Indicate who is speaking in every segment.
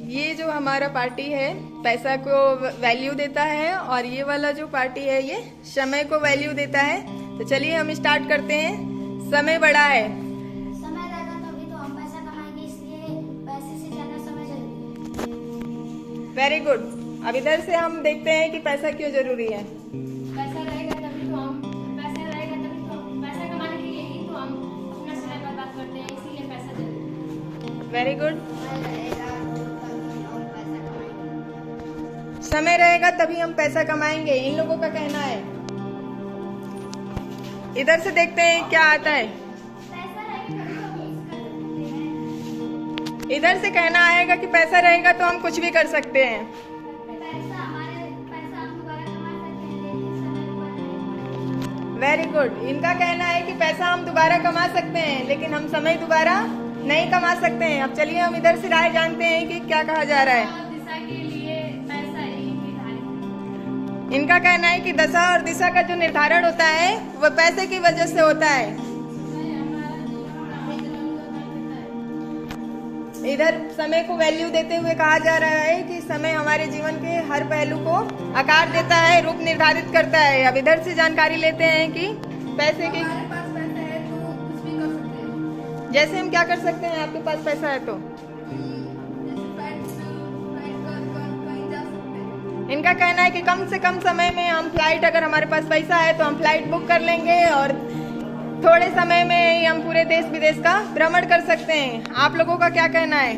Speaker 1: ये जो हमारा पार्टी है पैसा को वैल्यू देता है और ये वाला जो पार्टी है ये समय को वैल्यू देता है। तो चलिए हम स्टार्ट करते हैं। समय बड़ा है।
Speaker 2: समय रहेगा तभी तो हम पैसा कमाएंगे, इसलिए पैसे से ज्यादा समय जरूरी है।
Speaker 1: Very good. अब इधर से हम देखते हैं कि पैसा क्यों जरूरी है।
Speaker 3: पैसा रहेगा तभी तो हम पैसा कमाने के लिए ही तो हम अपना समय बर्बाद करते हैं, इसीलिए पैसा जरूरी है।
Speaker 1: Very good.
Speaker 2: समय रहेगा तभी
Speaker 1: समय रहेगा तभी
Speaker 2: हम पैसा कमाएंगे।
Speaker 1: हम पैसा कमाएंगे, इन लोगों का कहना है। इधर से देखते हैं क्या आता है।
Speaker 2: पैसा रहेगा तभी तो हम कुछ कर सकते हैं।
Speaker 1: इधर से कहना आएगा कि पैसा रहेगा तो हम कुछ भी कर सकते हैं।
Speaker 2: पैसा हम दोबारा कमा सकते हैं, लेकिन समय दोबारा नहीं कमाएंगे।
Speaker 1: Very good. इनका कहना है कि पैसा हम दोबारा कमा सकते हैं लेकिन हम समय दोबारा नहीं कमा सकते हैं। अब चलिए हम इधर से राय जानते हैं कि क्या कहा जा रहा है।
Speaker 3: और दिशा के लिए पैसा ही निर्धारित है।
Speaker 1: इनका कहना है कि दशा और दिशा का जो निर्धारण होता है वो पैसे की वजह से होता है। इधर समय को वैल्यू देते हुए कहा जा रहा है कि समय हमारे जीवन के हर पहलू को आकार देता है, रूप निर्धारित करता है। अब इधर से जानकारी लेते हैं कि पैसे की
Speaker 3: हमारे पास पैसा है तो कुछ भी कर सकते हैं।
Speaker 1: जैसे हम क्या कर सकते हैं। आपके पास पैसा है तो
Speaker 3: जैसे फ्लाइट कर कहीं जा सकते हैं।
Speaker 1: इनका कहना है कि कम से कम समय में हम फ्लाइट, अगर हमारे पास पैसा है तो हम फ्लाइट बुक कर लेंगे और थोड़े समय में ही हम पूरे देश विदेश का भ्रमण कर सकते हैं। आप लोगों का क्या कहना है।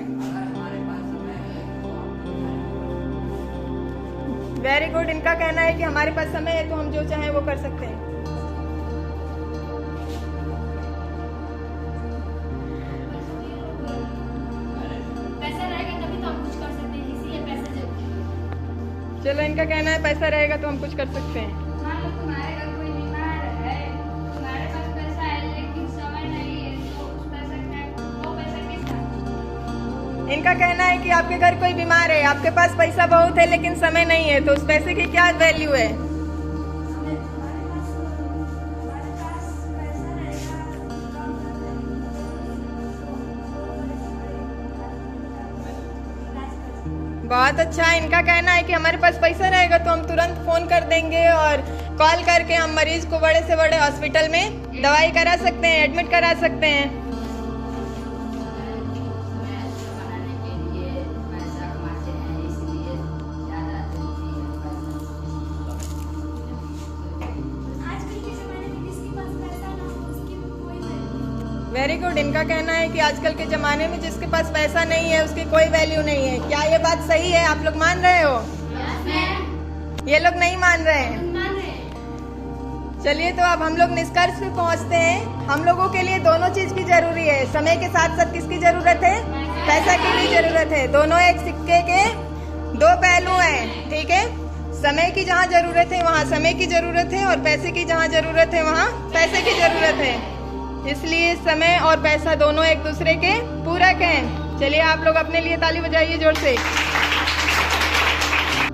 Speaker 1: Very good. इनका कहना है कि हमारे पास समय है तो हम जो चाहें वो कर सकते हैं।
Speaker 3: पैसा रहेगा तभी तो हम कुछ कर सकते हैं, इसीलिए पैसा जरूरी है।
Speaker 1: चलो, इनका कहना है पैसा रहेगा तो हम कुछ कर सकते हैं।
Speaker 3: मान लो तुम्हारे घर कोई बीमार है, तुम्हारे पास पैसा है लेकिन समय नहीं है, तो उस पैसा वो पैसा किसका?
Speaker 1: इनका कहना है कि आपके घर कोई बीमार है, आपके पास पैसा बहुत है लेकिन समय नहीं है, तो उस पैसे की क्या वैल्यू है। बहुत अच्छा। इनका कहना है कि हमारे पास पैसा रहेगा तो हम तुरंत फोन कर देंगे और कॉल करके हम मरीज को बड़े से बड़े हॉस्पिटल में दवाई करा सकते हैं, एडमिट करा सकते हैं।
Speaker 2: आजकल के जमाने में जिसके पास पैसा ना हो उसकी कोई वैल्यू नहीं।
Speaker 1: Very good. इनका कहना है कि आजकल के जमाने में जिसके पास पैसा नहीं है उसकी कोई वैल्यू नहीं है। क्या ये बात सही है। आप लोग मान रहे हो। ये लोग नहीं मान रहे हैं। चलिए, तो अब हम लोग निष्कर्ष पे पहुंचते हैं। हम लोगों के लिए दोनों चीज की जरूरी है। समय के साथ साथ किसकी जरूरत है। पैसा की भी जरूरत है। दोनों एक सिक्के के दो पहलू हैं। ठीक है। समय की जहाँ जरूरत है वहाँ समय की जरूरत है और पैसे की जहाँ जरूरत है वहाँ पैसे की जरूरत है। इसलिए समय और पैसा दोनों एक दूसरे के पूरक हैं। चलिए, आप लोग अपने लिए ताली बजाइए जोर से।